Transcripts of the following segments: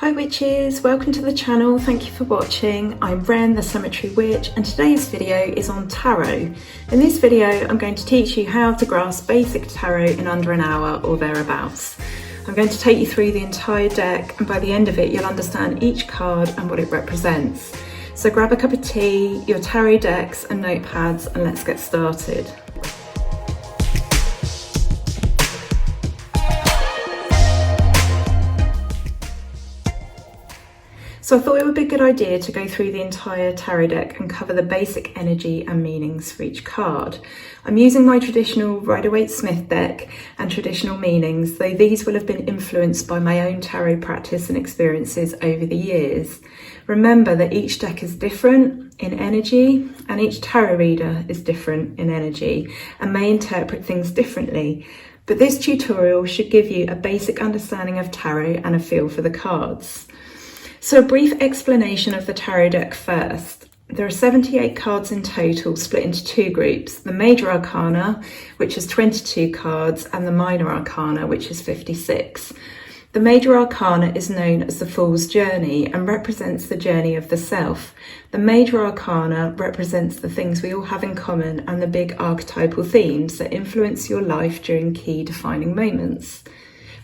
Hi witches, welcome to the channel, thank you for watching. I'm Wren, the Cemetery Witch, and today's video is on tarot. In this video I'm going to teach you how to grasp basic tarot in under an hour or thereabouts. I'm going to take you through the entire deck, and by the end of it you'll understand each card and what it represents. So grab a cup of tea, your tarot decks and notepads, and let's get started. So I thought it would be a good idea to go through the entire tarot deck and cover the basic energy and meanings for each card. I'm using my traditional Rider-Waite-Smith deck and traditional meanings, though these will have been influenced by my own tarot practice and experiences over the years. Remember that each deck is different in energy and each tarot reader is different in energy and may interpret things differently. But this tutorial should give you a basic understanding of tarot and a feel for the cards. So a brief explanation of the tarot deck first. There are 78 cards in total, split into two groups, the Major Arcana, which is 22 cards, and the Minor Arcana, which is 56. The Major Arcana is known as the Fool's Journey and represents the journey of the self. The Major Arcana represents the things we all have in common and the big archetypal themes that influence your life during key defining moments.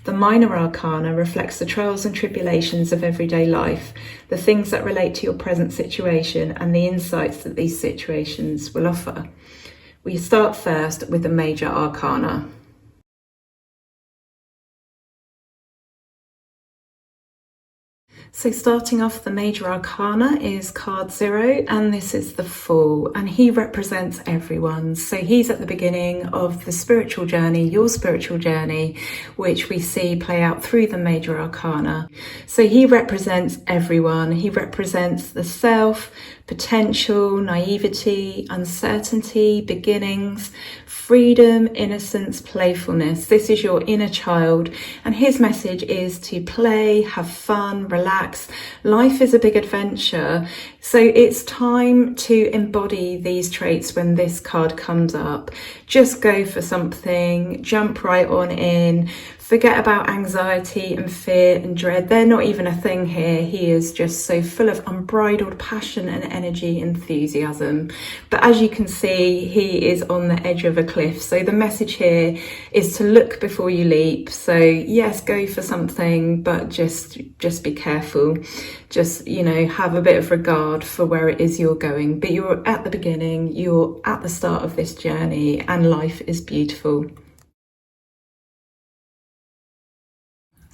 The Minor Arcana reflects the trials and tribulations of everyday life, the things that relate to your present situation and the insights that these situations will offer. We start first with the Major Arcana. So starting off, the Major Arcana is card 0, and this is the Fool, and he represents everyone. So he's at the beginning of the spiritual journey, your spiritual journey, which we see play out through the Major Arcana. So he represents everyone. He represents the self, potential, naivety, uncertainty, beginnings, freedom, innocence, playfulness. This is your inner child, and his message is to play, have fun, relax. Life is a big adventure, so it's time to embody these traits when this card comes up. Just go for something, jump right on in. Forget about anxiety and fear and dread. They're not even a thing here. He is just so full of unbridled passion and energy, enthusiasm. But as you can see, he is on the edge of a cliff. So the message here is to look before you leap. So yes, go for something, but just be careful. Just, have a bit of regard for where it is you're going. But you're at the beginning, you're at the start of this journey, and life is beautiful.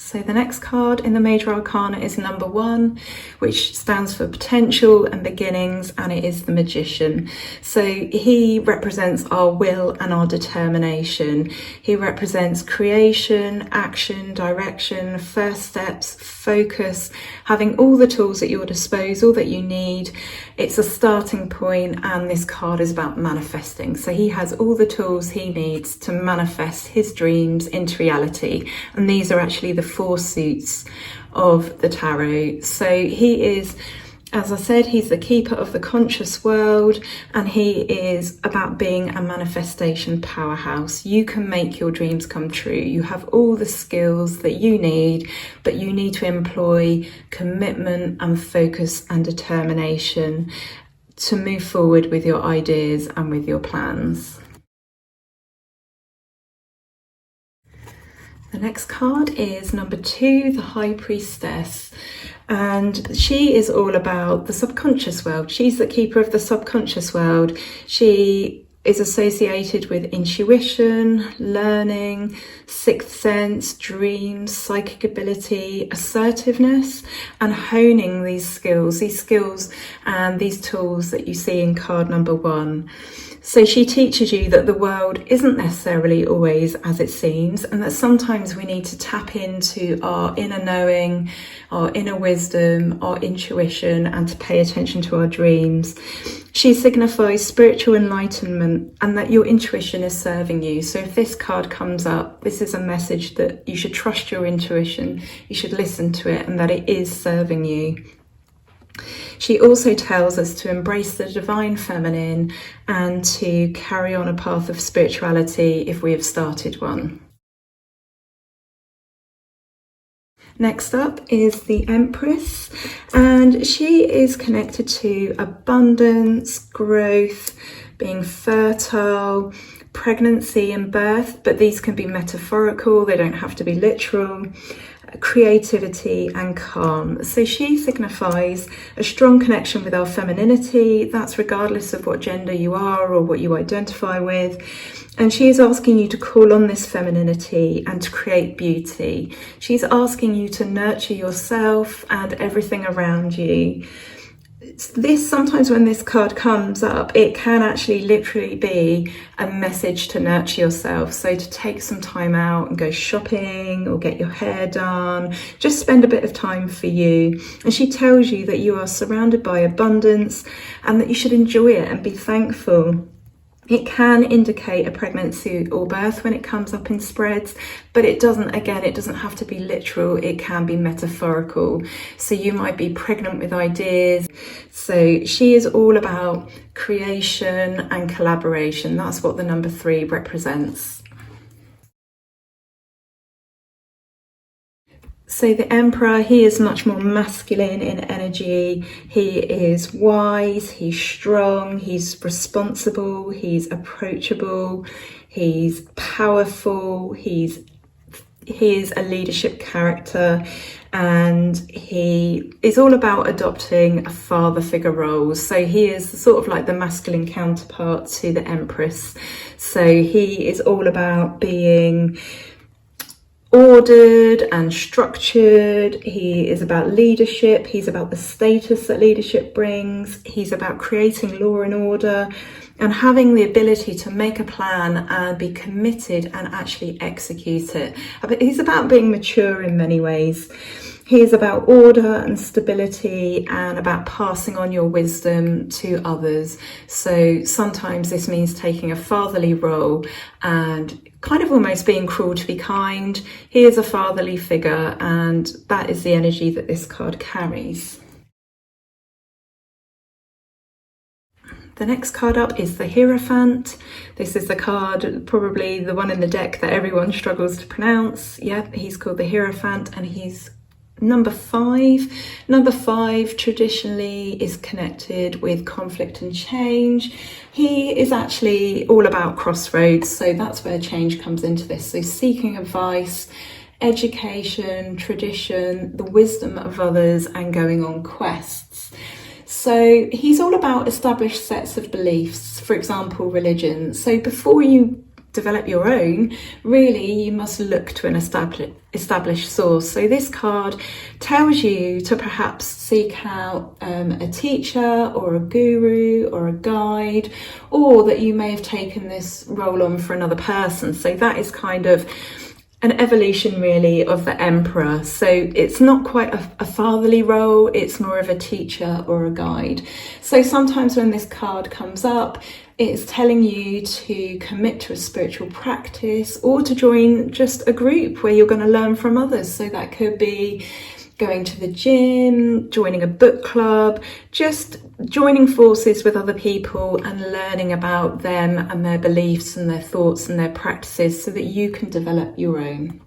So the next card in the Major Arcana is number 1, which stands for potential and beginnings, and it is the Magician. So he represents our will and our determination. He represents creation, action, direction, first steps, focus, having all the tools at your disposal that you need. It's a starting point, and this card is about manifesting. So he has all the tools he needs to manifest his dreams into reality, and these are actually the 4 suits of the tarot. So he is, as I said, he's the keeper of the conscious world, and he is about being a manifestation powerhouse. You can make your dreams come true. You have all the skills that you need, but you need to employ commitment and focus and determination to move forward with your ideas and with your plans. The next card is number 2, the High Priestess, and she is all about the subconscious world. She's the keeper of the subconscious world. She is associated with intuition, learning, sixth sense, dreams, psychic ability, assertiveness, and honing these skills and these tools that you see in card number 1. So she teaches you that the world isn't necessarily always as it seems, and that sometimes we need to tap into our inner knowing, our inner wisdom, our intuition, and to pay attention to our dreams. She signifies spiritual enlightenment and that your intuition is serving you. So if this card comes up, this is a message that you should trust your intuition, you should listen to it, and that it is serving you. She also tells us to embrace the divine feminine and to carry on a path of spirituality if we have started one. Next up is the Empress, and she is connected to abundance, growth, being fertile, pregnancy and birth, but these can be metaphorical, they don't have to be literal, creativity and calm. So she signifies a strong connection with our femininity. That's regardless of what gender you are or what you identify with. And she is asking you to call on this femininity and to create beauty. She's asking you to nurture yourself and everything around you. Sometimes when this card comes up, it can actually literally be a message to nurture yourself. So to take some time out and go shopping or get your hair done, just spend a bit of time for you. And she tells you that you are surrounded by abundance and that you should enjoy it and be thankful. It can indicate a pregnancy or birth when it comes up in spreads, but it doesn't have to be literal, it can be metaphorical. So you might be pregnant with ideas. So she is all about creation and collaboration. That's what the number 3 represents. So the Emperor, he is much more masculine in energy. He is wise, he's strong, he's responsible, he's approachable, he's powerful, he is a leadership character, and he is all about adopting a father figure role. So he is sort of like the masculine counterpart to the Empress. So he is all about being ordered and structured. He is about leadership. He's about the status that leadership brings. He's about creating law and order and having the ability to make a plan and be committed and actually execute it. But he's about being mature in many ways. He is about order and stability and about passing on your wisdom to others. So sometimes this means taking a fatherly role and kind of almost being cruel to be kind. He is a fatherly figure, and that is the energy that this card carries. The next card up is the Hierophant. This is the card, probably the one in the deck that everyone struggles to pronounce. Yep, he's called the Hierophant, and he's number 5. Number 5 traditionally is connected with conflict and change. He is actually all about crossroads, so that's where change comes into this. So seeking advice, education, tradition, the wisdom of others, and going on quests. So he's all about established sets of beliefs, for example, religion. So before you develop your own, really you must look to an established source. So this card tells you to perhaps seek out a teacher or a guru or a guide, or that you may have taken this role on for another person. So that is kind of an evolution really of the Emperor. So it's not quite a fatherly role, it's more of a teacher or a guide. So sometimes when this card comes up, it's telling you to commit to a spiritual practice or to join just a group where you're going to learn from others. So that could be going to the gym, joining a book club, just joining forces with other people and learning about them and their beliefs and their thoughts and their practices so that you can develop your own.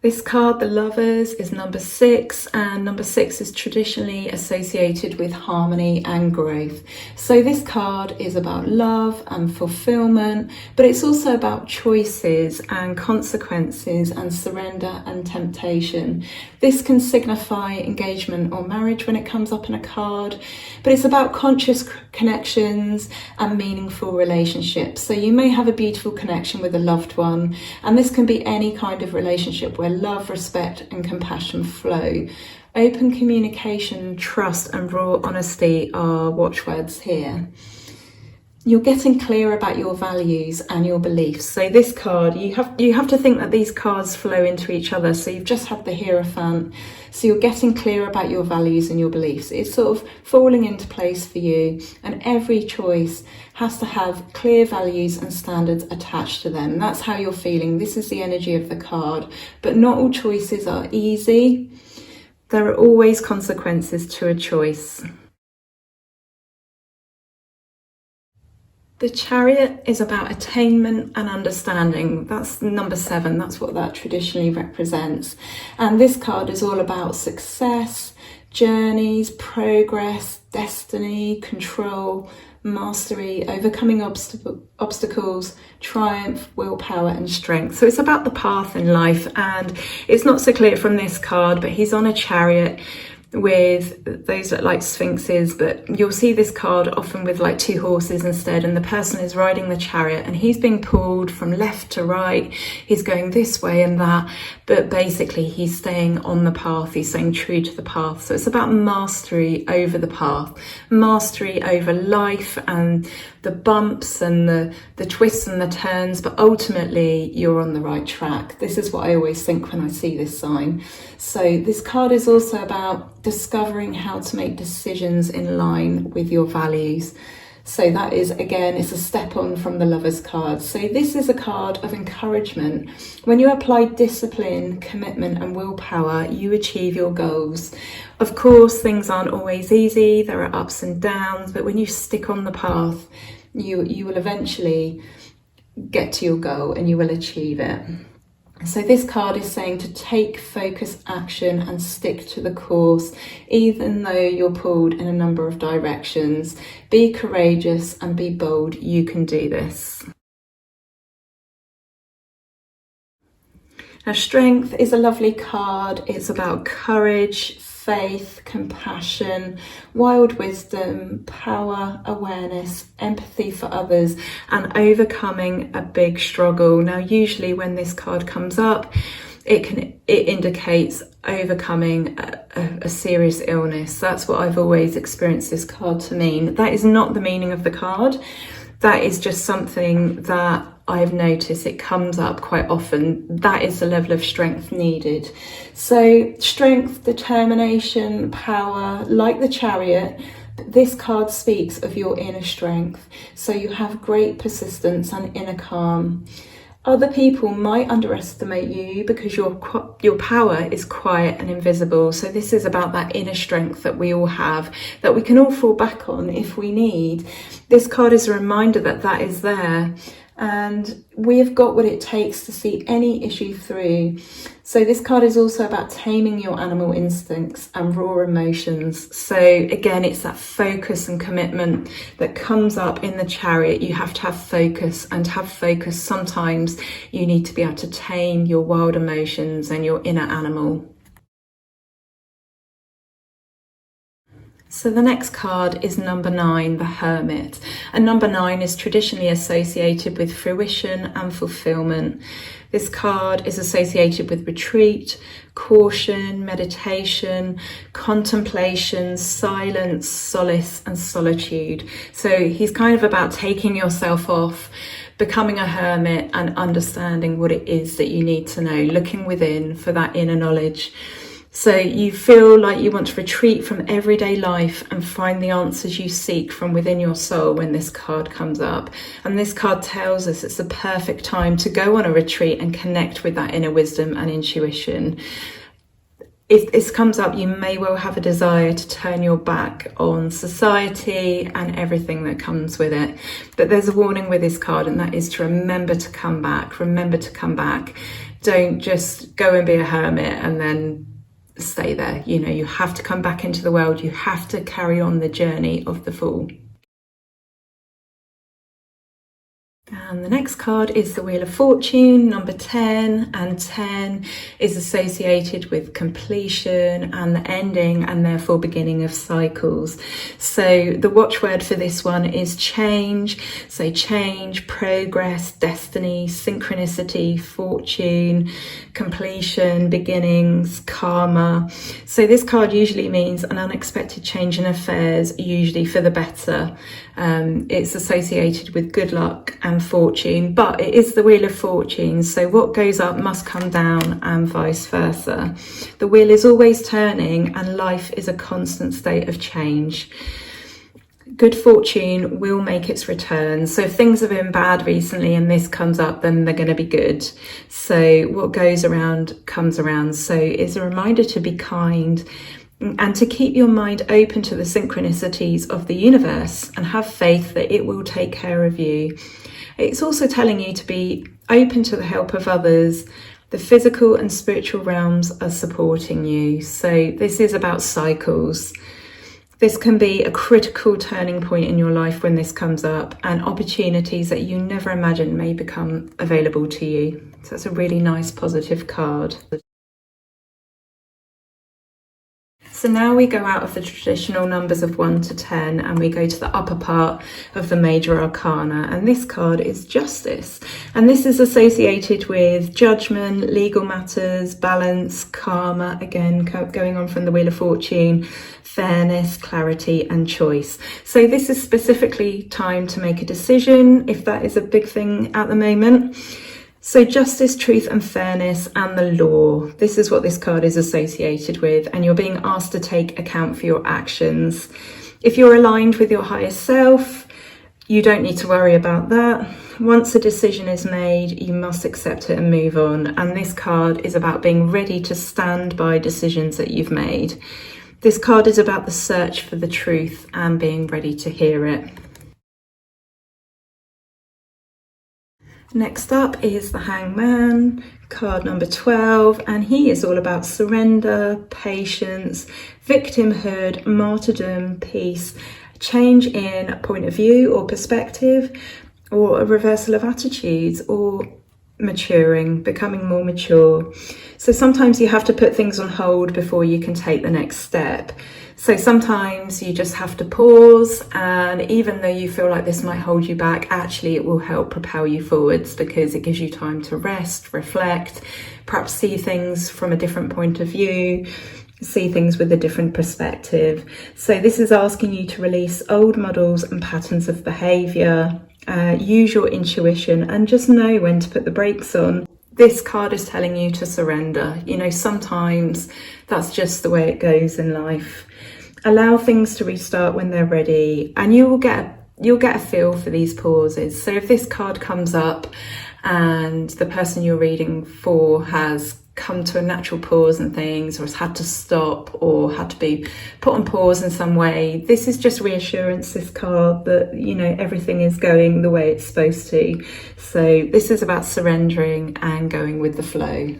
This card, the Lovers, is number 6, and number 6 is traditionally associated with harmony and growth. So this card is about love and fulfillment, but it's also about choices and consequences and surrender and temptation. This can signify engagement or marriage when it comes up in a card, but it's about conscious connections and meaningful relationships. So you may have a beautiful connection with a loved one, and this can be any kind of relationship where love, respect and compassion flow. Open communication, trust and raw honesty are watchwords here. You're getting clear about your values and your beliefs. So this card, you have to think that these cards flow into each other. So you've just had the Hierophant. So you're getting clear about your values and your beliefs. It's sort of falling into place for you. And every choice has to have clear values and standards attached to them. That's how you're feeling. This is the energy of the card. But not all choices are easy. There are always consequences to a choice. The Chariot is about attainment and understanding. That's number 7. That's what that traditionally represents. And this card is all about success, journeys, progress, destiny, control, mastery, overcoming obstacles, triumph, willpower and strength. So it's about the path in life, and it's not so clear from this card, but he's on a chariot with those that like sphinxes, but you'll see this card often with like 2 horses instead, and the person is riding the chariot and he's being pulled from left to right. He's going this way and that, but basically he's staying on the path, he's staying true to the path. So it's about mastery over the path, mastery over life and the bumps and the twists and the turns, but ultimately you're on the right track. This is what I always think when I see this sign. So this card is also about discovering how to make decisions in line with your values. So that is, again, it's a step on from the Lover's card. So this is a card of encouragement. When you apply discipline, commitment and willpower, you achieve your goals. Of course, things aren't always easy. There are ups and downs, but when you stick on the path, you will eventually get to your goal and you will achieve it. So this card is saying to take focused action and stick to the course, even though you're pulled in a number of directions. Be courageous and be bold. You can do this. Now, Strength is a lovely card. It's about courage, faith, compassion, wild wisdom, power, awareness, empathy for others, and overcoming a big struggle. Now, usually when this card comes up, it indicates overcoming a serious illness. That's what I've always experienced this card to mean. That is not the meaning of the card. That is just something that I've noticed it comes up quite often. That is the level of strength needed. So strength, determination, power, like the Chariot, this card speaks of your inner strength. So you have great persistence and inner calm. Other people might underestimate you because your power is quiet and invisible. So this is about that inner strength that we all have, that we can all fall back on if we need. This card is a reminder that that is there. And we have got what it takes to see any issue through. So this card is also about taming your animal instincts and raw emotions. So again, it's that focus and commitment that comes up in the Chariot. You have to have focus, and to have focus, sometimes you need to be able to tame your wild emotions and your inner animal. So the next card is number 9, the Hermit. And number 9 is traditionally associated with fruition and fulfillment. This card is associated with retreat, caution, meditation, contemplation, silence, solace and solitude. So he's kind of about taking yourself off, becoming a hermit and understanding what it is that you need to know, looking within for that inner knowledge. So you feel like you want to retreat from everyday life and find the answers you seek from within your soul when this card comes up. And this card tells us it's the perfect time to go on a retreat and connect with that inner wisdom and intuition. If this comes up, you may well have a desire to turn your back on society and everything that comes with it. But there's a warning with this card, and that is to remember to come back. Remember to come back. Don't just go and be a hermit and then stay there. You know, you have to come back into the world. You have to carry on the journey of the Fool. And the next card is the Wheel of Fortune, number 10, and 10 is associated with completion and the ending and therefore beginning of cycles. So the watchword for this one is change. So change, progress, destiny, synchronicity, fortune, completion, beginnings, karma. So this card usually means an unexpected change in affairs, usually for the better. It's associated with good luck and fortune, but it is the Wheel of Fortune, so what goes up must come down and vice versa. The wheel is always turning and life is a constant state of change. Good fortune will make its return. So if things have been bad recently and this comes up, then they're going to be good. So what goes around comes around. So it's a reminder to be kind, and to keep your mind open to the synchronicities of the universe and have faith that it will take care of you. It's also telling you to be open to the help of others. The physical and spiritual realms are supporting you. So this is about cycles. This can be a critical turning point in your life when this comes up, and opportunities that you never imagined may become available to you. So it's a really nice positive card. So now we go out of the traditional numbers of 1 to 10 and we go to the upper part of the Major Arcana, and this card is Justice, and this is associated with judgment, legal matters, balance, karma, again going on from the Wheel of Fortune, fairness, clarity and choice. So this is specifically time to make a decision if that is a big thing at the moment. So justice, truth and fairness and the law. This is what this card is associated with, and you're being asked to take account for your actions. If you're aligned with your higher self, you don't need to worry about that. Once a decision is made, you must accept it and move on. And this card is about being ready to stand by decisions that you've made. This card is about the search for the truth and being ready to hear it. Next up is the Hangman, card number 12, and he is all about surrender, patience, victimhood, martyrdom, peace, change in point of view or perspective, or a reversal of attitudes, or maturing, becoming more mature. So sometimes you have to put things on hold before you can take the next step. So sometimes you just have to pause, and even though you feel like this might hold you back, actually it will help propel you forwards because it gives you time to rest, reflect, perhaps see things from a different point of view, see things with a different perspective. So this is asking you to release old models and patterns of behaviour, use your intuition and just know when to put the brakes on. This card is telling you to surrender. You know, sometimes that's just the way it goes in life. Allow things to restart when they're ready, and you'll get a feel for these pauses. So if this card comes up and the person you're reading for has come to a natural pause and things, or has had to stop or had to be put on pause in some way, this is just reassurance, this card, that, you know, everything is going the way it's supposed to. So this is about surrendering and going with the flow.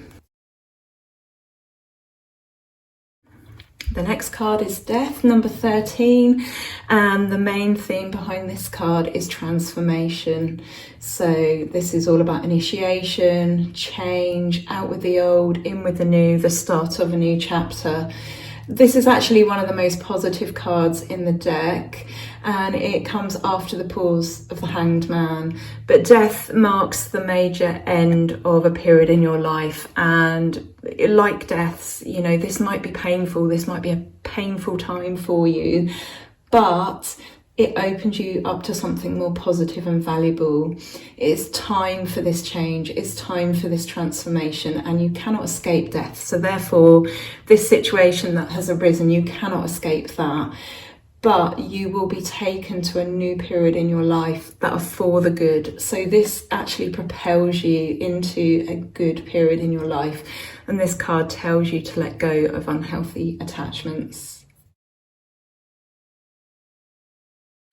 The next card is Death, number 13, and the main theme behind this card is transformation. So this is all about initiation, change, out with the old, in with the new, the start of a new chapter. This is actually one of the most positive cards in the deck, and it comes after the pause of the Hanged Man. But death marks the major end of a period in your life, and like deaths, you know, this might be painful, this might be a painful time for you, but it opens you up to something more positive and valuable. It's time for this change, it's time for this transformation, and you cannot escape death. So therefore, this situation that has arisen, you cannot escape that. But you will be taken to a new period in your life that are for the good. So this actually propels you into a good period in your life. And this card tells you to let go of unhealthy attachments.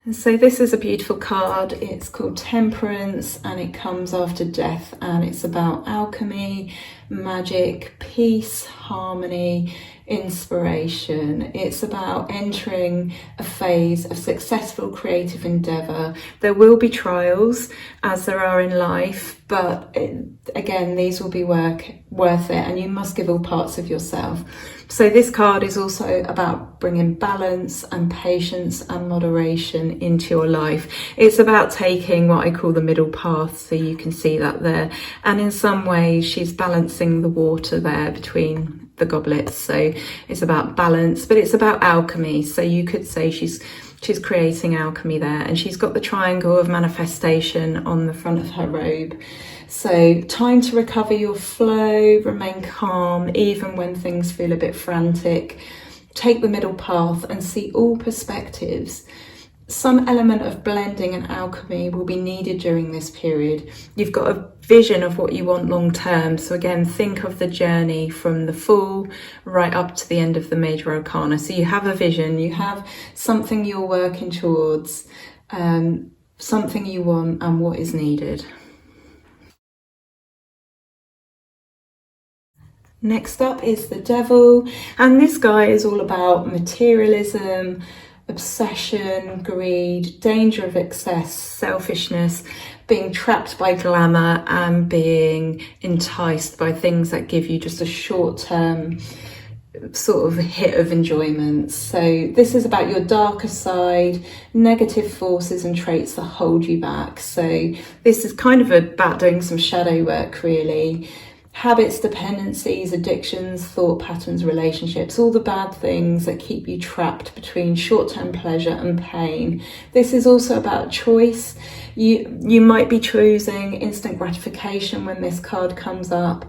And so this is a beautiful card. It's called Temperance, and it comes after death, and it's about alchemy, magic, peace, harmony, inspiration. It's about entering a phase of successful creative endeavour. There will be trials, as there are in life, but again, these will be worth it, and you must give all parts of yourself. So this card is also about bringing balance and patience and moderation into your life. It's about taking what I call the middle path, so you can see that there. And in some ways, she's balancing the water there between the goblets. So it's about balance, but it's about alchemy. So you could say she's creating alchemy there, and she's got the triangle of manifestation on the front of her robe. So time to recover your flow, remain calm, even when things feel a bit frantic. Take the middle path and see all perspectives. some element of blending and alchemy will be needed during this period. You've got a vision of what you want long term. So again, think of the journey from the Fool right up to the end of the Major Arcana. So you have a vision, you have something you're working towards, something you want and what is needed. Next up is the Devil, and this guy is all about materialism, obsession, greed, danger of excess, selfishness, being trapped by glamour and being enticed by things that give you just a short-term sort of hit of enjoyment. So this is about your darker side, negative forces and traits that hold you back. So this is kind of about doing some shadow work, really. Habits, dependencies, addictions, thought patterns, relationships, all the bad things that keep you trapped between short-term pleasure and pain. This is also about choice. You might be choosing instant gratification when this card comes up,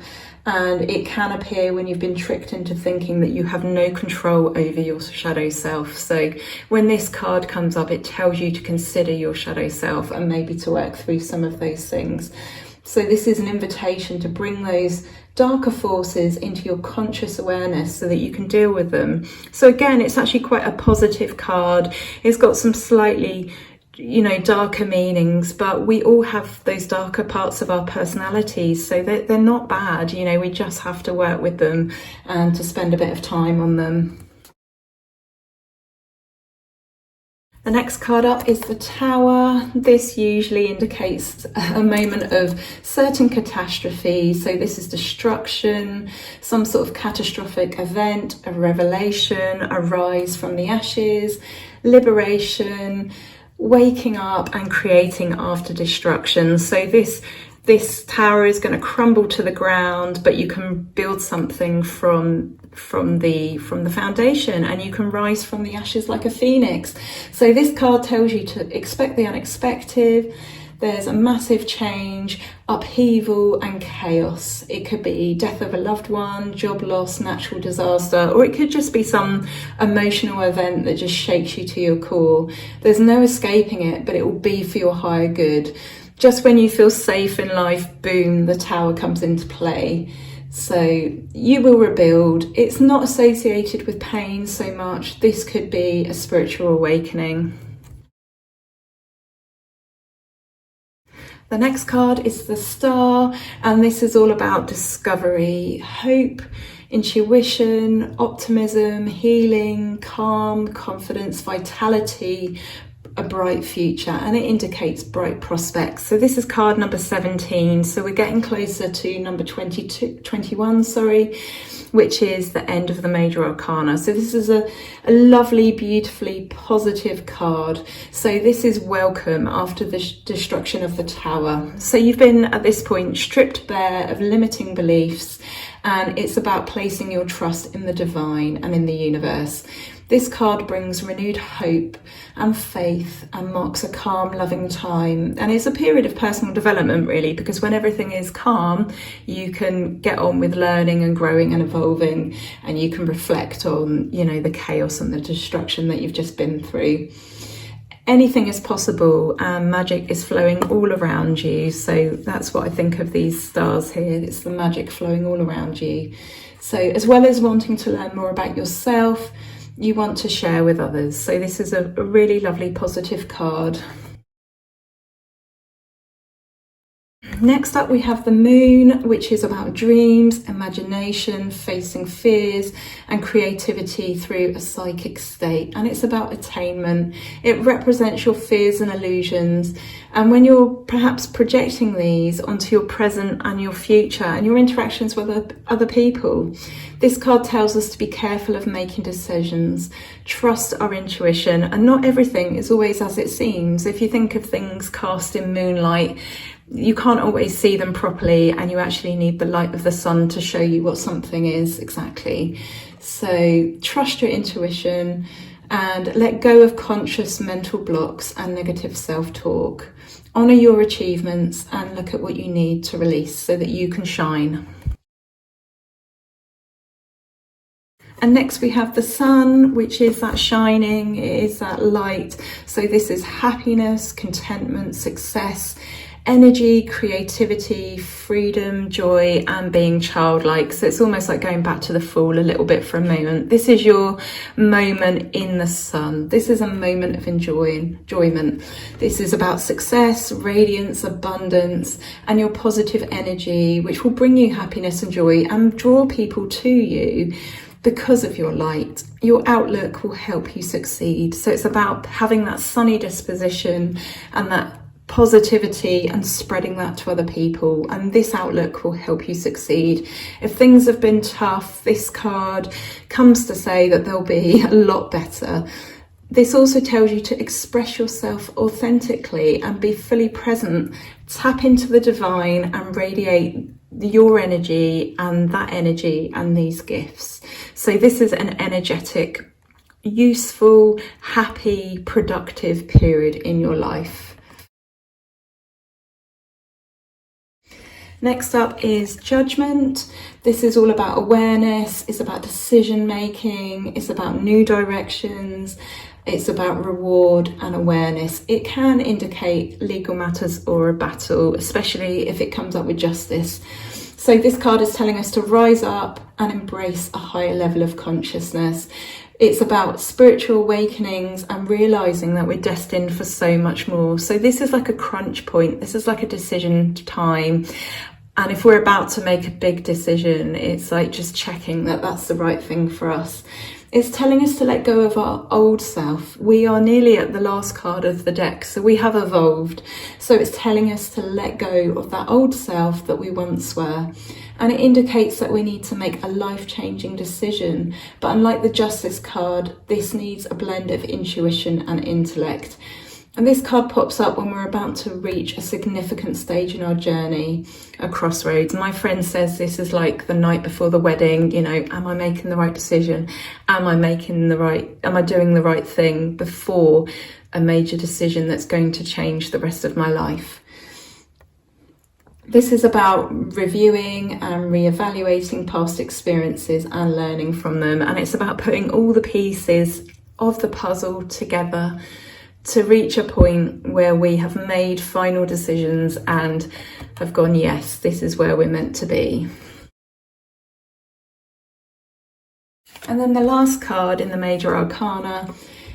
and it can appear when you've been tricked into thinking that you have no control over your shadow self. So when this card comes up, it tells you to consider your shadow self and maybe to work through some of those things. So this is an invitation to bring those darker forces into your conscious awareness so that you can deal with them. So again, it's actually quite a positive card. It's got some slightly, darker meanings, but we all have those darker parts of our personalities, so they're not bad. We just have to work with them and to spend a bit of time on them. The next card up is the Tower. This usually indicates a moment of certain catastrophe. So this is destruction, some sort of catastrophic event, a revelation, a rise from the ashes, liberation, waking up and creating after destruction. So this tower is going to crumble to the ground, but you can build something from the foundation, and you can rise from the ashes like a phoenix. So this card tells you to expect the unexpected. There's a massive change, upheaval and chaos. It could be death of a loved one, job loss, natural disaster, or it could just be some emotional event that just shakes you to your core. There's no escaping it, but it will be for your higher good. Just when you feel safe in life, boom, the Tower comes into play. So you will rebuild. It's not associated with pain so much. This could be a spiritual awakening. The next card is the Star, and this is all about discovery, hope, intuition, optimism, healing, calm, confidence, vitality, a bright future, and it indicates bright prospects. So this is card number 17, so we're getting closer to number 21, which is the end of the Major Arcana. So this is a lovely, beautifully positive card. So this is welcome after the destruction of the Tower. So you've been at this point stripped bare of limiting beliefs, and it's about placing your trust in the divine and in the universe. This card brings renewed hope and faith and marks a calm, loving time. And it's a period of personal development, really, because when everything is calm, you can get on with learning and growing and evolving, and you can reflect on, the chaos and the destruction that you've just been through. Anything is possible, and magic is flowing all around you. So that's what I think of these stars here. It's the magic flowing all around you. So as well as wanting to learn more about yourself, you want to share with others. So this is a really lovely positive card. Next up we have the Moon, which is about dreams, imagination, facing fears and creativity through a psychic state, and it's about attainment. It represents your fears and illusions, and when you're perhaps projecting these onto your present and your future and your interactions with other people. This card tells us to be careful of making decisions, trust our intuition, and not everything is always as it seems. If you think of things cast in moonlight, you can't always see them properly, and you actually need the light of the sun to show you what something is exactly. So trust your intuition and let go of conscious mental blocks and negative self-talk. Honour your achievements and look at what you need to release so that you can shine. And next we have the sun, which is that shining, it is that light. So this is happiness, contentment, success, energy, creativity, freedom, joy, and being childlike. So it's almost like going back to the Fool a little bit for a moment. This is your moment in the sun. This is a moment of enjoyment. This is about success, radiance, abundance, and your positive energy, which will bring you happiness and joy and draw people to you. Because of your light, your outlook will help you succeed. So it's about having that sunny disposition and that positivity and spreading that to other people, and this outlook will help you succeed. If things have been tough, this card comes to say that they'll be a lot better. This also tells you to express yourself authentically and be fully present. Tap into the divine and radiate your energy and these gifts. So this is an energetic, useful, happy, productive period in your life. Next up is Judgment. This is all about awareness, it's about decision making, it's about new directions, it's about reward and awareness. It can indicate legal matters or a battle, especially if it comes up with justice. So this card is telling us to rise up and embrace a higher level of consciousness. It's about spiritual awakenings and realizing that we're destined for so much more. So this is like a crunch point. This is like a decision time. And if we're about to make a big decision, it's like just checking that that's the right thing for us. It's telling us to let go of our old self. We are nearly at the last card of the deck, so we have evolved. So it's telling us to let go of that old self that we once were. And it indicates that we need to make a life-changing decision. But unlike the Justice card, this needs a blend of intuition and intellect. And this card pops up when we're about to reach a significant stage in our journey, a crossroads. My friend says this is like the night before the wedding, you know, am I making the right decision? Am I doing the right thing before a major decision that's going to change the rest of my life? This is about reviewing and reevaluating past experiences and learning from them. And it's about putting all the pieces of the puzzle together to reach a point where we have made final decisions and have gone, yes, this is where we're meant to be. And then the last card in the Major Arcana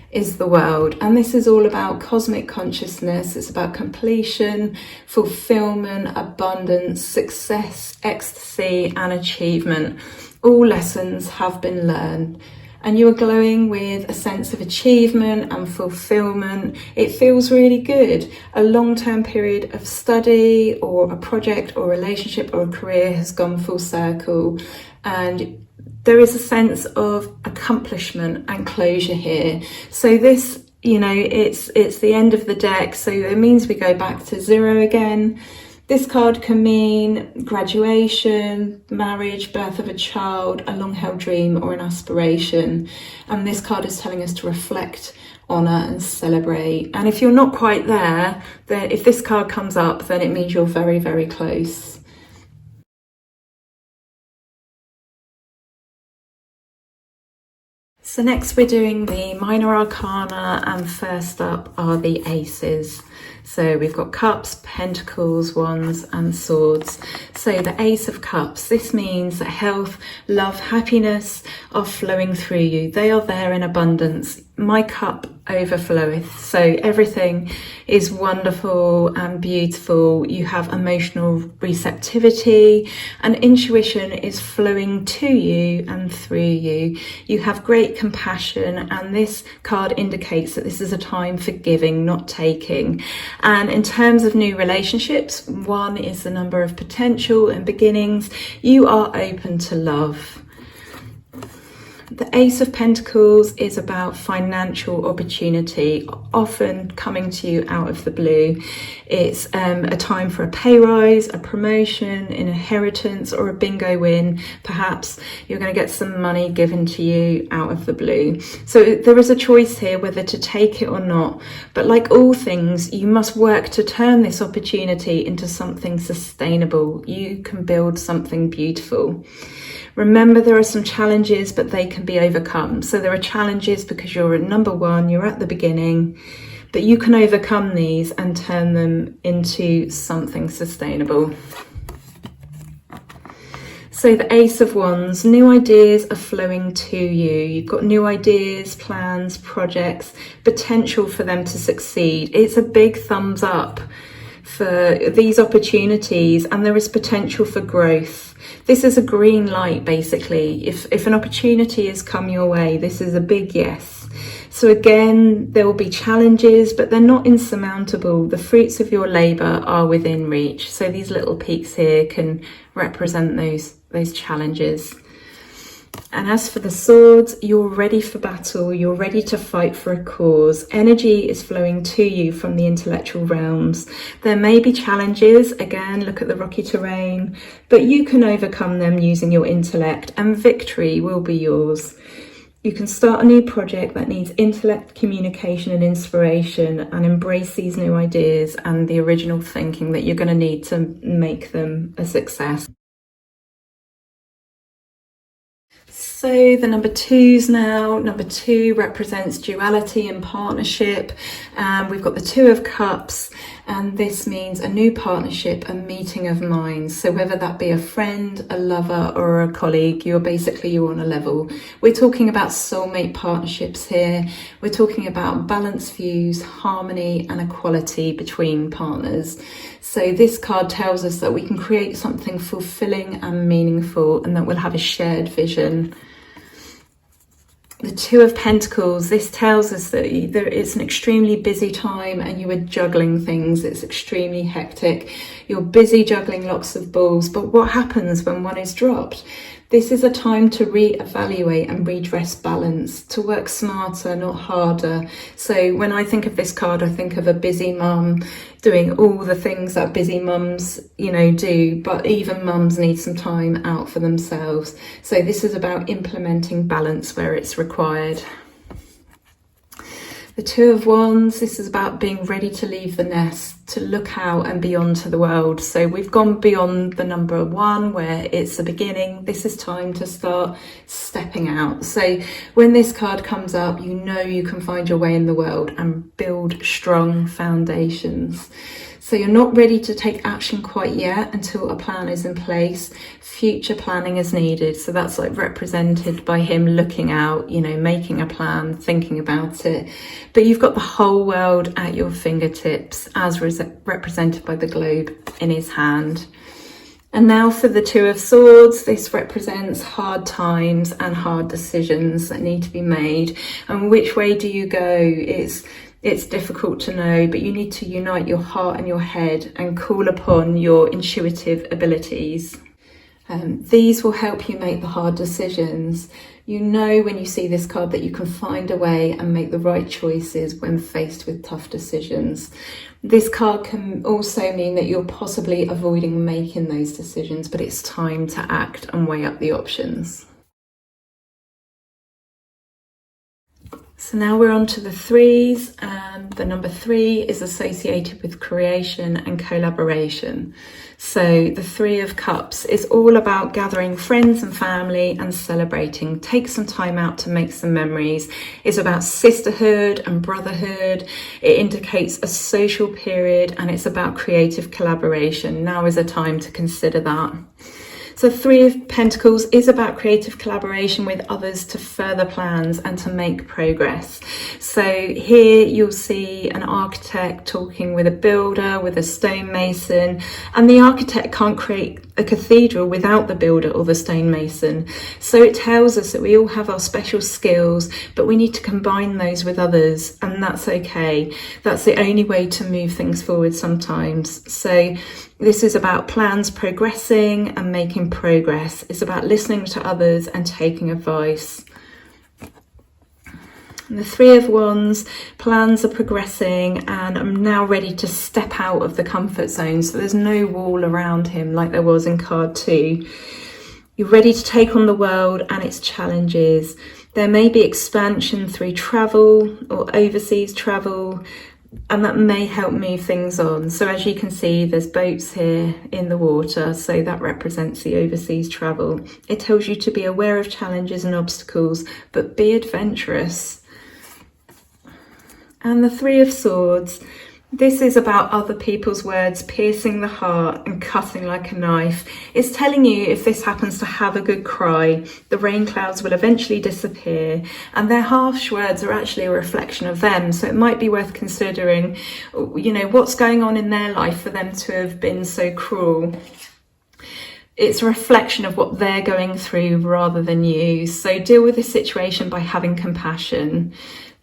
is the World, and this is all about cosmic consciousness. It's about completion, fulfillment, abundance, success, ecstasy, and achievement. All lessons have been learned. And you are glowing with a sense of achievement and fulfillment. It feels really good. A long-term period of study or a project or relationship or a career has gone full circle. And there is a sense of accomplishment and closure here. So this, you know, it's the end of the deck. So it means we go back to zero again. This card can mean graduation, marriage, birth of a child, a long-held dream or an aspiration. And this card is telling us to reflect, honour and celebrate. And if you're not quite there, then if this card comes up, then it means you're very, very close. So next we're doing the Minor Arcana, and first up are the Aces. So we've got Cups, Pentacles, Wands and Swords. So the Ace of Cups, this means that health, love, happiness are flowing through you. They are there in abundance. My cup overfloweth. So everything is wonderful and beautiful. You have emotional receptivity and intuition is flowing to you and through you. You have great compassion, and this card indicates that this is a time for giving, not taking. And in terms of new relationships, 1 is the number of potential and beginnings. You are open to love. The Ace of Pentacles is about financial opportunity, often coming to you out of the blue. It's a time for a pay rise, a promotion, an inheritance or a bingo win. Perhaps you're going to get some money given to you out of the blue. So there is a choice here whether to take it or not. But like all things, you must work to turn this opportunity into something sustainable. You can build something beautiful. Remember, there are some challenges, but they can be overcome. So there are challenges because you're at number 1, you're at the beginning, but you can overcome these and turn them into something sustainable. So the Ace of Wands, new ideas are flowing to you. You've got new ideas, plans, projects, potential for them to succeed. It's a big thumbs up for these opportunities, and there is potential for growth. This is a green light, basically. If an opportunity has come your way, this is a big yes. So again, there will be challenges, but they're not insurmountable. The fruits of your labour are within reach. So these little peaks here can represent those challenges. And as for the swords, you're ready for battle. You're ready to fight for a cause. Energy is flowing to you from the intellectual realms. There may be challenges. Again, look at the rocky terrain, but you can overcome them using your intellect, and victory will be yours. You can start a new project that needs intellect, communication and inspiration, and embrace these new ideas and the original thinking that you're going to need to make them a success. So the number 2s now. Number 2 represents duality and partnership. We've got the 2 of Cups, and this means a new partnership, a meeting of minds. So whether that be a friend, a lover or a colleague, you're on a level. We're talking about soulmate partnerships here. We're talking about balanced views, harmony and equality between partners. So this card tells us that we can create something fulfilling and meaningful, and that we'll have a shared vision. The 2 of Pentacles, this tells us that it's an extremely busy time and you are juggling things. It's extremely hectic. You're busy juggling lots of balls, but what happens when one is dropped? This is a time to re-evaluate and redress balance, to work smarter, not harder. So when I think of this card, I think of a busy mum doing all the things that busy mums, do, but even mums need some time out for themselves. So this is about implementing balance where it's required. The 2 of Wands, this is about being ready to leave the nest, to look out and beyond to the world. So we've gone beyond the number 1 where it's the beginning. This is time to start stepping out. So when this card comes up, you know you can find your way in the world and build strong foundations. So you're not ready to take action quite yet until a plan is in place. Future planning is needed. So that's like represented by him looking out, making a plan, thinking about it. But you've got the whole world at your fingertips, as represented by the globe in his hand. And now for the 2 of Swords, this represents hard times and hard decisions that need to be made. And which way do you go? It's difficult to know, but you need to unite your heart and your head and call upon your intuitive abilities. These will help you make the hard decisions. You know when you see this card that you can find a way and make the right choices when faced with tough decisions. This card can also mean that you're possibly avoiding making those decisions, but it's time to act and weigh up the options. So now we're on to the 3s, and the number 3 is associated with creation and collaboration. So the 3 of Cups is all about gathering friends and family and celebrating. Take some time out to make some memories. It's about sisterhood and brotherhood. It indicates a social period, and it's about creative collaboration. Now is a time to consider that. So 3 of Pentacles is about creative collaboration with others to further plans and to make progress. So here you'll see an architect talking with a builder, with a stonemason, and the architect can't create a cathedral without the builder or the stonemason. So it tells us that we all have our special skills, but we need to combine those with others, and that's okay. That's the only way to move things forward sometimes. So this is about plans progressing and making progress. It's about listening to others and taking advice. And the 3 of Wands, plans are progressing, and I'm now ready to step out of the comfort zone. So there's no wall around him like there was in card 2. You're ready to take on the world and its challenges. There may be expansion through travel or overseas travel, and that may help move things on. So as you can see, there's boats here in the water, so that represents the overseas travel. It tells you to be aware of challenges and obstacles, but be adventurous. And the Three of Swords, this is about other people's words piercing the heart and cutting like a knife. It's telling you if this happens to have a good cry, the rain clouds will eventually disappear, and their harsh words are actually a reflection of them. So it might be worth considering, you know, what's going on in their life for them to have been so cruel. It's a reflection of what they're going through rather than you. So deal with the situation by having compassion.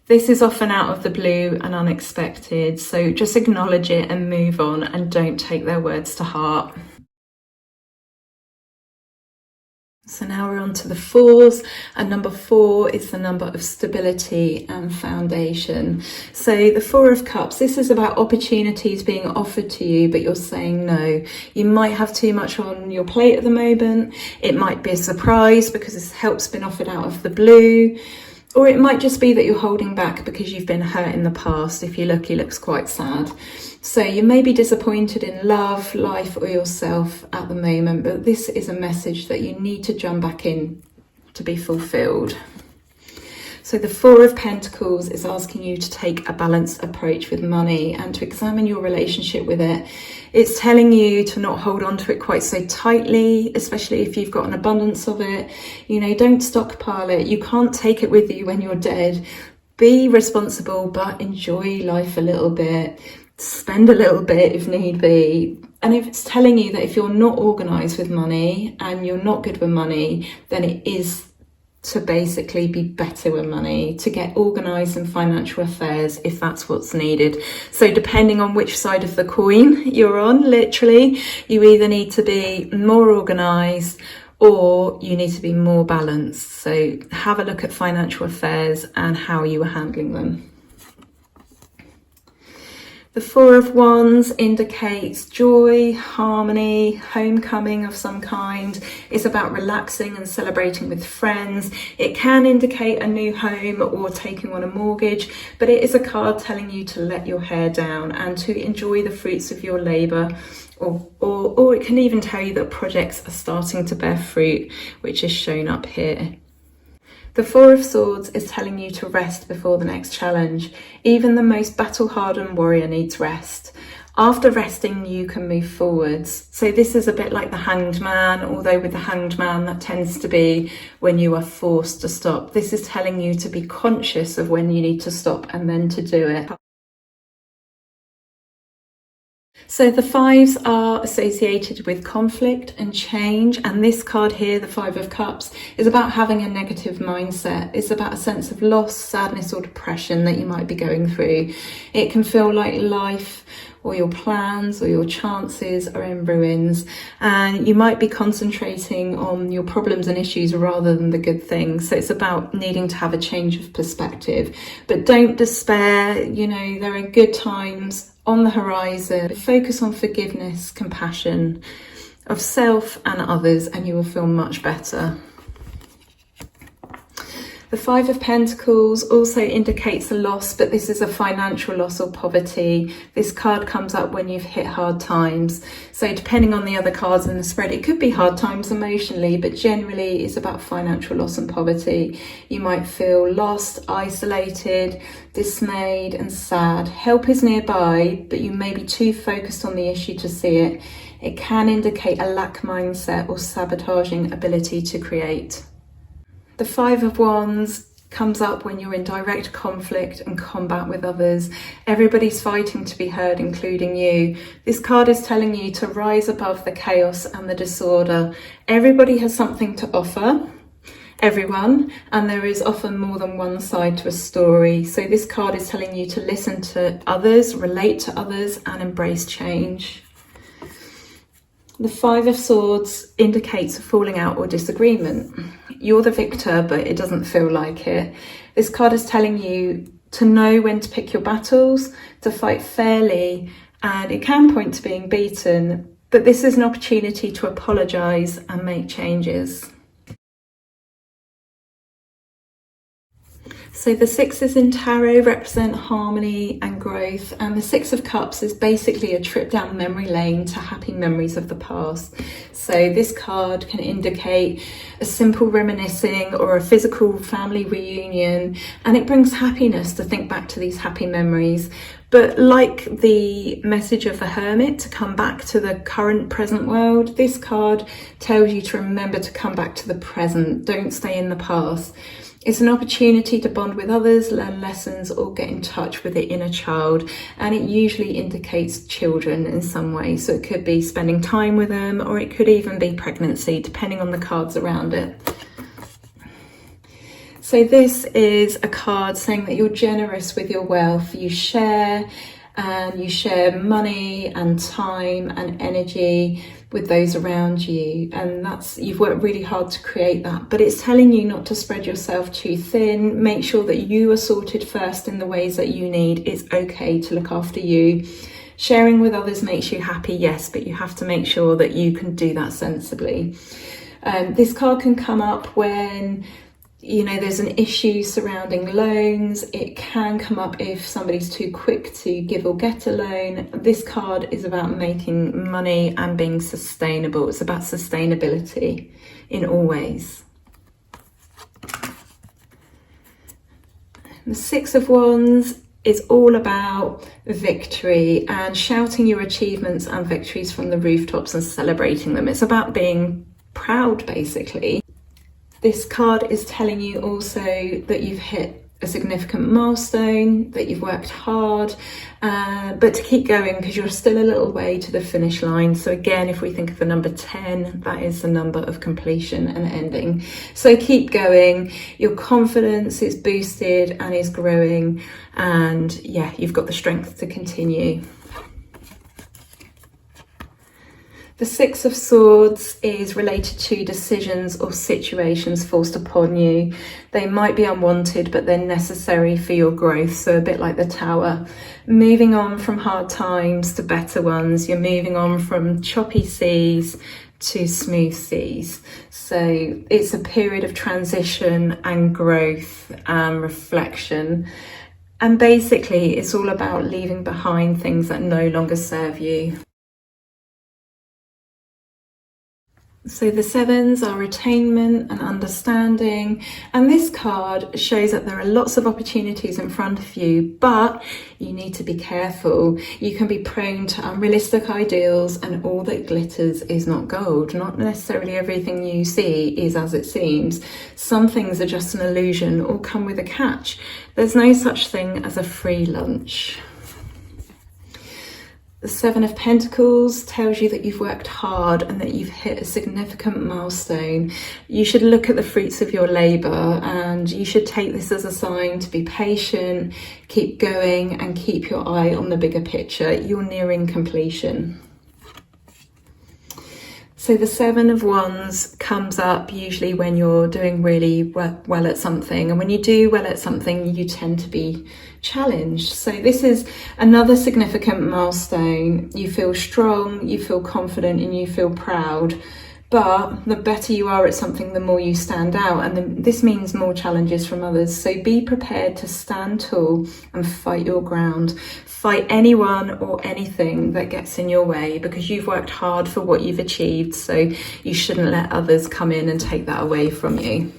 This is often out of the blue and unexpected, so just acknowledge it and move on, and don't take their words to heart. So now we're on to the Fours, and number 4 is the number of stability and foundation. So the Four of Cups, this is about opportunities being offered to you, but you're saying no. You might have too much on your plate at the moment. It might be a surprise because this help's been offered out of the blue. Or it might just be that you're holding back because you've been hurt in the past. If you look, he looks quite sad. So you may be disappointed in love, life, or yourself at the moment, but this is a message that you need to jump back in to be fulfilled. So the Four of Pentacles is asking you to take a balanced approach with money and to examine your relationship with it. It's telling you to not hold on to it quite so tightly, especially if you've got an abundance of it. You know, don't stockpile it. You can't take it with you when you're dead. Be responsible, but enjoy life a little bit. Spend a little bit if need be. And if it's telling you that if you're not organised with money and you're not good with money, then it is to basically be better with money, to get organised in financial affairs if that's what's needed. So depending on which side of the coin you're on, literally, you either need to be more organised or you need to be more balanced. So have a look at financial affairs and how you are handling them. The Four of Wands indicates joy, harmony, homecoming of some kind. It's about relaxing and celebrating with friends. It can indicate a new home or taking on a mortgage, but it is a card telling you to let your hair down and to enjoy the fruits of your labour. Or it can even tell you that projects are starting to bear fruit, which is shown up here. The Four of Swords is telling you to rest before the next challenge. Even the most battle-hardened warrior needs rest. After resting, you can move forwards. So this is a bit like the Hanged Man, although with the Hanged Man, that tends to be when you are forced to stop. This is telling you to be conscious of when you need to stop and then to do it. So the Fives are associated with conflict and change, and this card here, the Five of Cups, is about having a negative mindset. It's about a sense of loss, sadness or depression that you might be going through. It can feel like life or your plans or your chances are in ruins, and you might be concentrating on your problems and issues rather than the good things. So it's about needing to have a change of perspective, but don't despair. You know, there are good times on the horizon. Focus on forgiveness, compassion of self and others, and you will feel much better. The Five of Pentacles also indicates a loss, but this is a financial loss or poverty. This card comes up when you've hit hard times. So depending on the other cards in the spread, it could be hard times emotionally, but generally it's about financial loss and poverty. You might feel lost, isolated, dismayed and sad. Help is nearby, but you may be too focused on the issue to see it. It can indicate a lack mindset or sabotaging ability to create. The Five of Wands comes up when you're in direct conflict and combat with others. Everybody's fighting to be heard, including you. This card is telling you to rise above the chaos and the disorder. Everybody has something to offer, everyone, and there is often more than one side to a story. So this card is telling you to listen to others, relate to others, and embrace change. The Five of Swords indicates a falling out or disagreement. You're the victor, but it doesn't feel like it. This card is telling you to know when to pick your battles, to fight fairly, and it can point to being beaten, but this is an opportunity to apologise and make changes. So the sixes in tarot represent harmony and growth, and the Six of Cups is basically a trip down memory lane to happy memories of the past. So this card can indicate a simple reminiscing or a physical family reunion, and it brings happiness to think back to these happy memories. But like the message of the Hermit, to come back to the current present world, this card tells you to remember to come back to the present. Don't stay in the past. It's an opportunity to bond with others, learn lessons, or get in touch with the inner child. And it usually indicates children in some way. So it could be spending time with them, or it could even be pregnancy, depending on the cards around it. So this is a card saying that you're generous with your wealth. You share money and time and energy with those around you, and you've worked really hard to create that. But it's telling you not to spread yourself too thin. Make sure that you are sorted first in the ways that you need. It's okay to look after you. Sharing with others makes you happy, yes, but you have to make sure that you can do that sensibly. This card can come up when there's an issue surrounding loans. It can come up if somebody's too quick to give or get a loan. This card is about making money and being sustainable. It's about sustainability in all ways. The Six of Wands is all about victory and shouting your achievements and victories from the rooftops and celebrating them. It's about being proud, basically. This card is telling you also that you've hit a significant milestone, that you've worked hard, but to keep going because you're still a little way to the finish line. So again, if we think of the number 10, that is the number of completion and ending. So keep going. Your confidence is boosted and is growing, and yeah, you've got the strength to continue. The Six of Swords is related to decisions or situations forced upon you. They might be unwanted, but they're necessary for your growth. So a bit like the Tower. Moving on from hard times to better ones. You're moving on from choppy seas to smooth seas. So it's a period of transition and growth and reflection. And basically, it's all about leaving behind things that no longer serve you. So the sevens are attainment and understanding, and this card shows that there are lots of opportunities in front of you, but you need to be careful. You can be prone to unrealistic ideals, and all that glitters is not gold. Not necessarily everything you see is as it seems. Some things are just an illusion or come with a catch. There's no such thing as a free lunch. The Seven of Pentacles tells you that you've worked hard and that you've hit a significant milestone. You should look at the fruits of your labour, and you should take this as a sign to be patient, keep going, and keep your eye on the bigger picture. You're nearing completion. So the Seven of Wands comes up usually when you're doing really well at something. And when you do well at something, you tend to be challenged. So this is another significant milestone. You feel strong, you feel confident, and you feel proud. But the better you are at something, the more you stand out. And this means more challenges from others. So be prepared to stand tall and fight your ground. Fight anyone or anything that gets in your way, because you've worked hard for what you've achieved. So you shouldn't let others come in and take that away from you.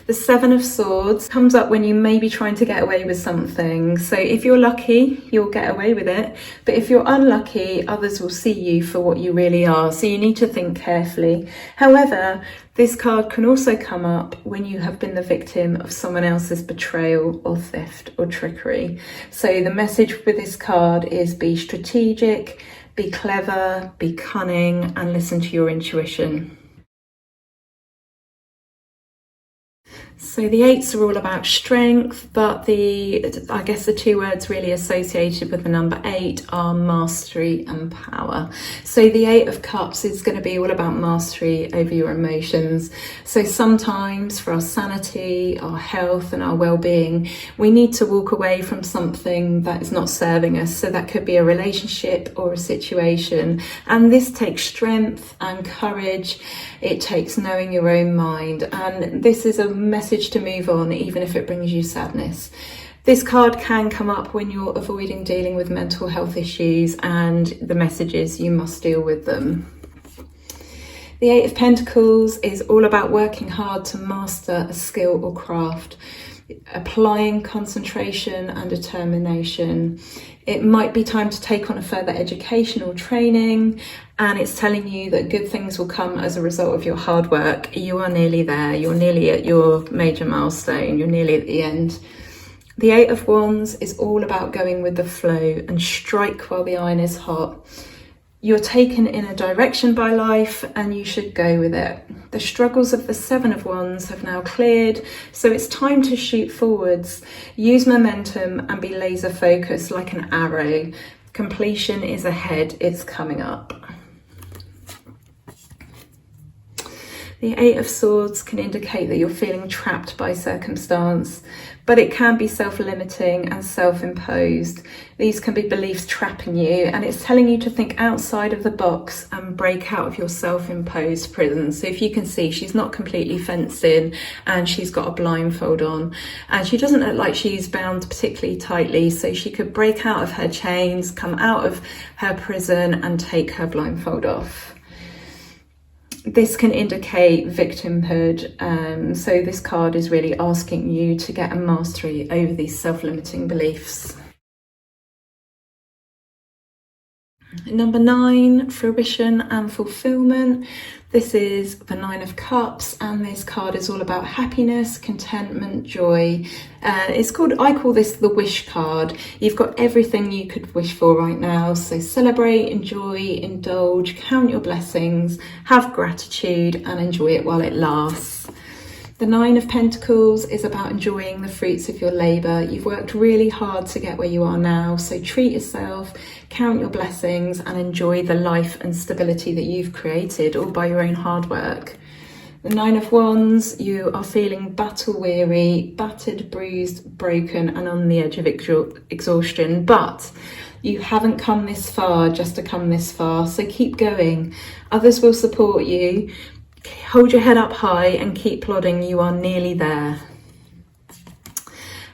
The Seven of Swords comes up when you may be trying to get away with something. So if you're lucky, you'll get away with it. But if you're unlucky, others will see you for what you really are. So you need to think carefully. However, this card can also come up when you have been the victim of someone else's betrayal or theft or trickery. So the message with this card is be strategic, be clever, be cunning, and listen to your intuition. So the eights are all about strength, but I guess the two words really associated with the number 8 are mastery and power. So the Eight of Cups is going to be all about mastery over your emotions. So sometimes for our sanity, our health and our well-being, we need to walk away from something that is not serving us. So that could be a relationship or a situation. And this takes strength and courage. It takes knowing your own mind. And this is a message message to move on, even if it brings you sadness. This card can come up when you're avoiding dealing with mental health issues, and the message is you must deal with them. The Eight of Pentacles is all about working hard to master a skill or craft, applying concentration and determination. It might be time to take on a further education or training, and it's telling you that good things will come as a result of your hard work. You are nearly there. You're nearly at your major milestone. You're nearly at the end. The Eight of Wands is all about going with the flow and strike while the iron is hot. You're taken in a direction by life and you should go with it. The struggles of the Seven of Wands have now cleared, so it's time to shoot forwards. Use momentum and be laser focused like an arrow. Completion is ahead, it's coming up. The Eight of Swords can indicate that you're feeling trapped by circumstance, but it can be self-limiting and self-imposed. These can be beliefs trapping you, and it's telling you to think outside of the box and break out of your self-imposed prison. So if you can see, she's not completely fenced in and she's got a blindfold on, and she doesn't look like she's bound particularly tightly, so she could break out of her chains, come out of her prison and take her blindfold off. This can indicate victimhood, so this card is really asking you to get a mastery over these self-limiting beliefs. Number 9, fruition and fulfillment. This is the Nine of Cups, and this card is all about happiness, contentment, joy. I call this the wish card. You've got everything you could wish for right now. So celebrate, enjoy, indulge, count your blessings, have gratitude and enjoy it while it lasts. The Nine of Pentacles is about enjoying the fruits of your labour. You've worked really hard to get where you are now, so treat yourself, count your blessings and enjoy the life and stability that you've created all by your own hard work. The Nine of Wands, you are feeling battle weary, battered, bruised, broken and on the edge of exhaustion, but you haven't come this far just to come this far, so keep going. Others will support you. Hold your head up high and keep plodding, you are nearly there.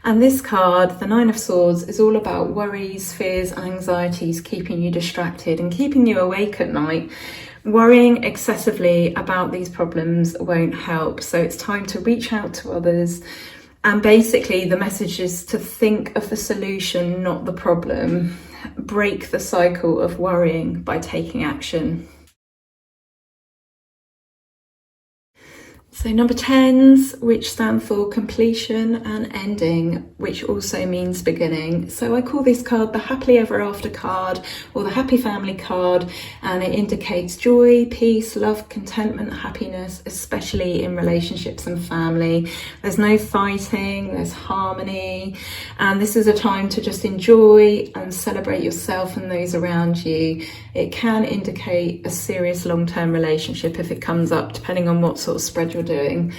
And this card, the Nine of Swords, is all about worries, fears and anxieties keeping you distracted and keeping you awake at night. Worrying excessively about these problems won't help, so it's time to reach out to others. And basically the message is to think of the solution, not the problem. Break the cycle of worrying by taking action. So number 10s, which stand for completion and ending, which also means beginning. So I call this card the happily ever after card or the happy family card, and it indicates joy, peace, love, contentment, happiness, especially in relationships and family. There's no fighting, there's harmony, and this is a time to just enjoy and celebrate yourself and those around you. It can indicate a serious long-term relationship if it comes up, depending on what sort of spread you're doing.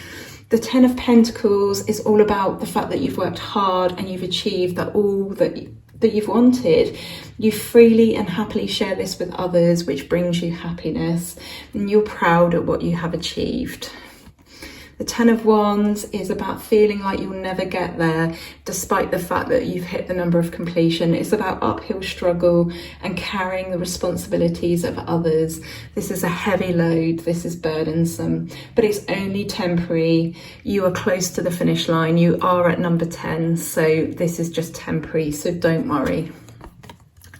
The Ten of Pentacles is all about the fact that you've worked hard and you've achieved all that you've wanted. You freely and happily share this with others, which brings you happiness, and you're proud of what you have achieved. The Ten of Wands is about feeling like you'll never get there, despite the fact that you've hit the number of completion. It's about uphill struggle and carrying the responsibilities of others. This is a heavy load, this is burdensome, but it's only temporary. You are close to the finish line. You are at number 10, so this is just temporary, so don't worry.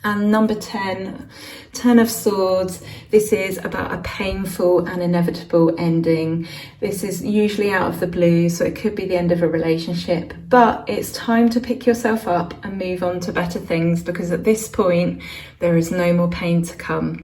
And number 10, Ten of Swords, this is about a painful and inevitable ending. This is usually out of the blue, so it could be the end of a relationship, but it's time to pick yourself up and move on to better things, because at this point, there is no more pain to come.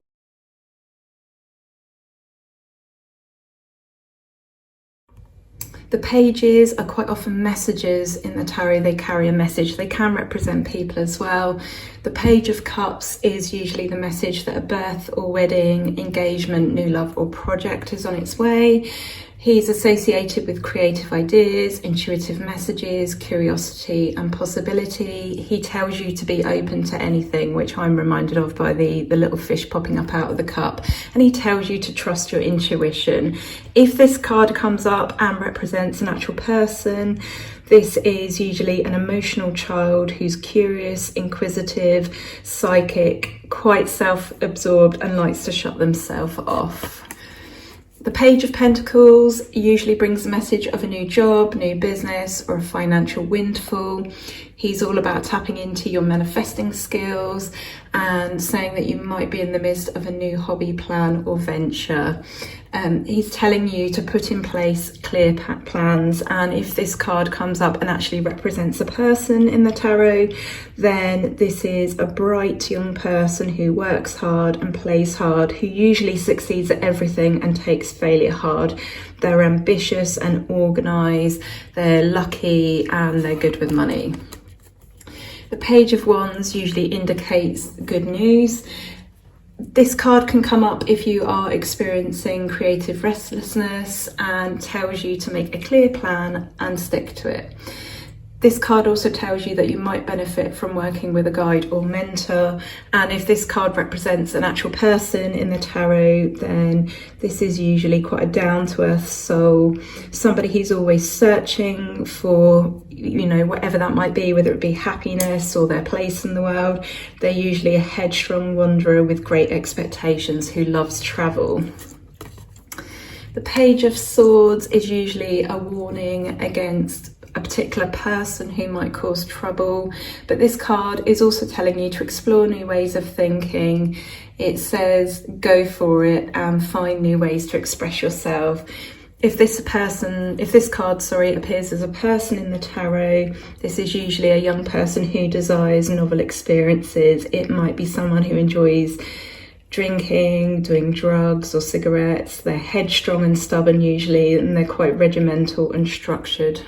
The pages are quite often messages in the tarot. They carry a message. They can represent people as well. The Page of Cups is usually the message that a birth or wedding, engagement, new love or project is on its way. He's associated with creative ideas, intuitive messages, curiosity and possibility. He tells you to be open to anything, which I'm reminded of by the little fish popping up out of the cup. And he tells you to trust your intuition. If this card comes up and represents an actual person, this is usually an emotional child who's curious, inquisitive, psychic, quite self-absorbed and likes to shut themselves off. The Page of Pentacles usually brings a message of a new job, new business, or a financial windfall. He's all about tapping into your manifesting skills and saying that you might be in the midst of a new hobby, plan, or venture. He's telling you to put in place clear plans, and if this card comes up and actually represents a person in the tarot, then this is a bright young person who works hard and plays hard, who usually succeeds at everything and takes failure hard. They're ambitious and organised, they're lucky, and they're good with money. The Page of Wands usually indicates good news. This card can come up if you are experiencing creative restlessness and tells you to make a clear plan and stick to it. This card also tells you that you might benefit from working with a guide or mentor. And if this card represents an actual person in the tarot, then this is usually quite a down-to-earth soul, somebody who's always searching for, you know, whatever that might be, whether it be happiness or their place in the world. They're usually a headstrong wanderer with great expectations who loves travel. The Page of Swords is usually a warning against a particular person who might cause trouble, but this card is also telling you to explore new ways of thinking. It says go for it and find new ways to express yourself. If this card appears as a person in the tarot, this is usually a young person who desires novel experiences. It might be someone who enjoys drinking, doing drugs or cigarettes. They're headstrong and stubborn usually, and they're quite regimental and structured.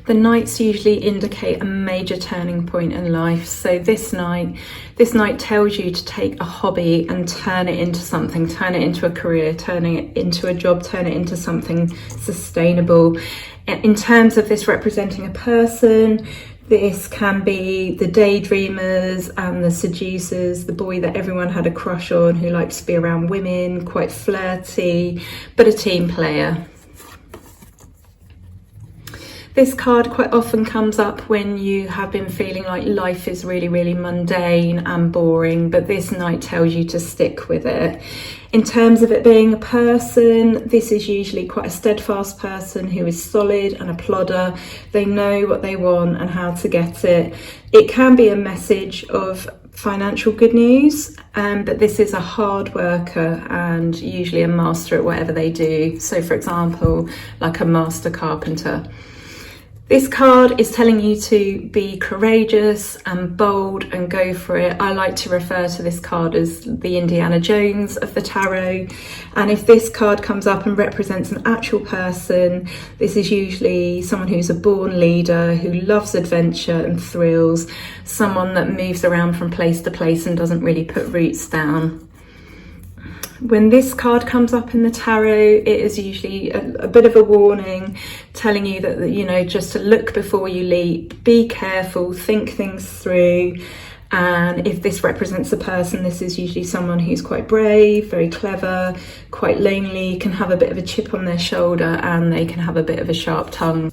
The Knights usually indicate a major turning point in life. So this night tells you to take a hobby and turn it into something, turn it into a career, turn it into a job, turn it into something sustainable. In terms of this representing a person, this can be the daydreamers and the seducers, the boy that everyone had a crush on who likes to be around women, quite flirty, but a team player. This card quite often comes up when you have been feeling like life is really, really mundane and boring, but this night tells you to stick with it. In terms of it being a person, this is usually quite a steadfast person who is solid and a plodder. They know what they want and how to get it. It can be a message of financial good news, but this is a hard worker and usually a master at whatever they do. So for example, like a master carpenter. This card is telling you to be courageous and bold and go for it. I like to refer to this card as the Indiana Jones of the tarot. And if this card comes up and represents an actual person, this is usually someone who's a born leader, who loves adventure and thrills, someone that moves around from place to place and doesn't really put roots down. When this card comes up in the tarot, it is usually a bit of a warning, telling you that, you know, just to look before you leap, be careful, think things through. And if this represents a person, this is usually someone who's quite brave, very clever, quite lonely, can have a bit of a chip on their shoulder, and they can have a bit of a sharp tongue.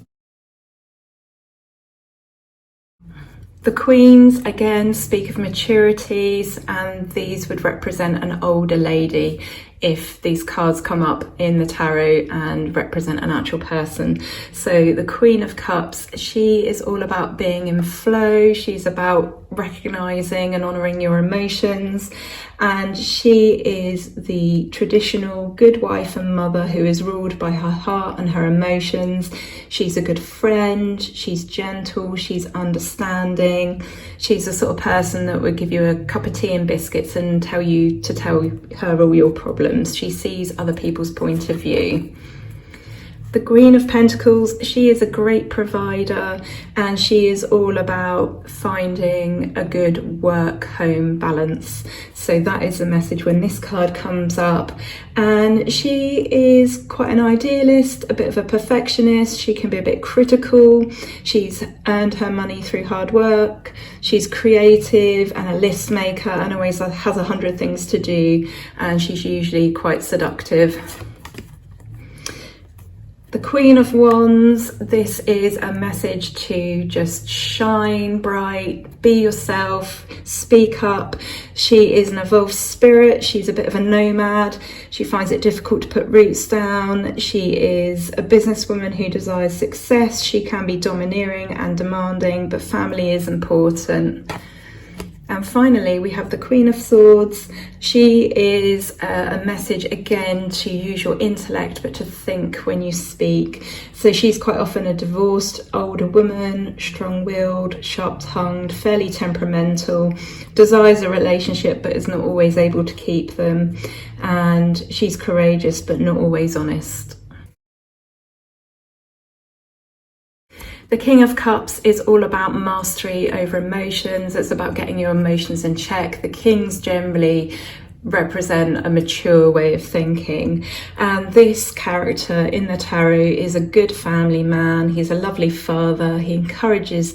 The Queens, again, speak of maturities, and these would represent an older lady if these cards come up in the tarot and represent an actual person. So the Queen of Cups, she is all about being in flow. She's about recognizing and honoring your emotions. And she is the traditional good wife and mother who is ruled by her heart and her emotions. She's a good friend. She's gentle. She's understanding. She's the sort of person that would give you a cup of tea and biscuits and tell you to tell her all your problems. She sees other people's point of view. The Queen of Pentacles, she is a great provider, and she is all about finding a good work-home balance. So that is the message when this card comes up. And she is quite an idealist, a bit of a perfectionist. She can be a bit critical. She's earned her money through hard work. She's creative and a list maker and always has 100 things to do. And she's usually quite seductive. The Queen of Wands, this is a message to just shine bright, be yourself, speak up. She is an evolved spirit. She's a bit of a nomad. She finds it difficult to put roots down. She is a businesswoman who desires success. She can be domineering and demanding, but family is important. And finally, we have the Queen of Swords. She is a message again to use your intellect, but to think when you speak. So she's quite often a divorced older woman, strong-willed, sharp-tongued, fairly temperamental, desires a relationship but is not always able to keep them. And she's courageous but not always honest. The King of Cups is all about mastery over emotions. It's about getting your emotions in check. The kings generally represent a mature way of thinking. And this character in the tarot is a good family man. He's a lovely father. He encourages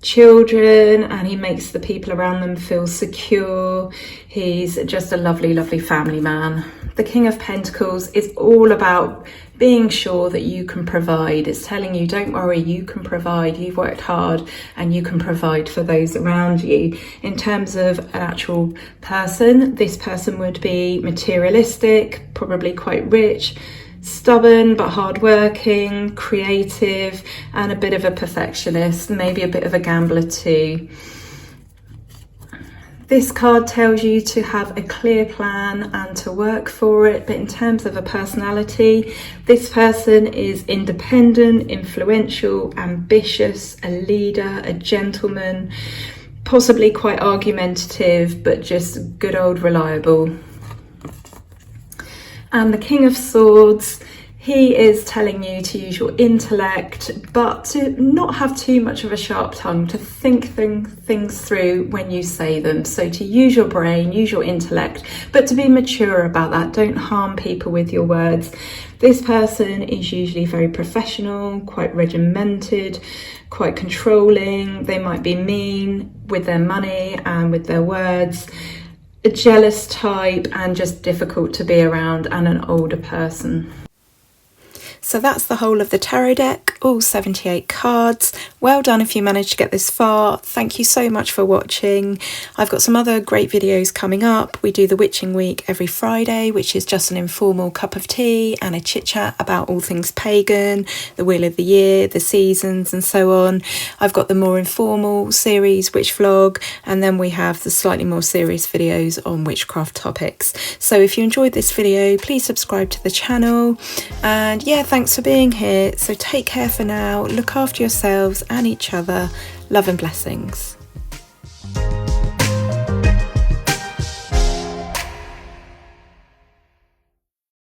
children and he makes the people around them feel secure. He's just a lovely, lovely family man. The King of Pentacles is all about being sure that you can provide. It's telling you, don't worry, you can provide. You've worked hard and you can provide for those around you. In terms of an actual person, this person would be materialistic, probably quite rich, stubborn but hardworking, creative, and a bit of a perfectionist, maybe a bit of a gambler too. This card tells you to have a clear plan and to work for it, but in terms of a personality, this person is independent, influential, ambitious, a leader, a gentleman, possibly quite argumentative, but just good old reliable. And the King of Swords, he is telling you to use your intellect, but to not have too much of a sharp tongue, to think things through when you say them. So to use your brain, use your intellect, but to be mature about that. Don't harm people with your words. This person is usually very professional, quite regimented, quite controlling. They might be mean with their money and with their words. A jealous type and just difficult to be around, and an older person. So that's the whole of the tarot deck, all 78 cards. Well done if you managed to get this far. Thank you so much for watching. I've got some other great videos coming up. We do the Witching Week every Friday, which is just an informal cup of tea and a chit chat about all things pagan, the wheel of the year, the seasons and so on. I've got the more informal series, Witch Vlog, and then we have the slightly more serious videos on witchcraft topics. So if you enjoyed this video, please subscribe to the channel. And yeah, thanks for being here. So take care for now. Look after yourselves and each other. Love and blessings.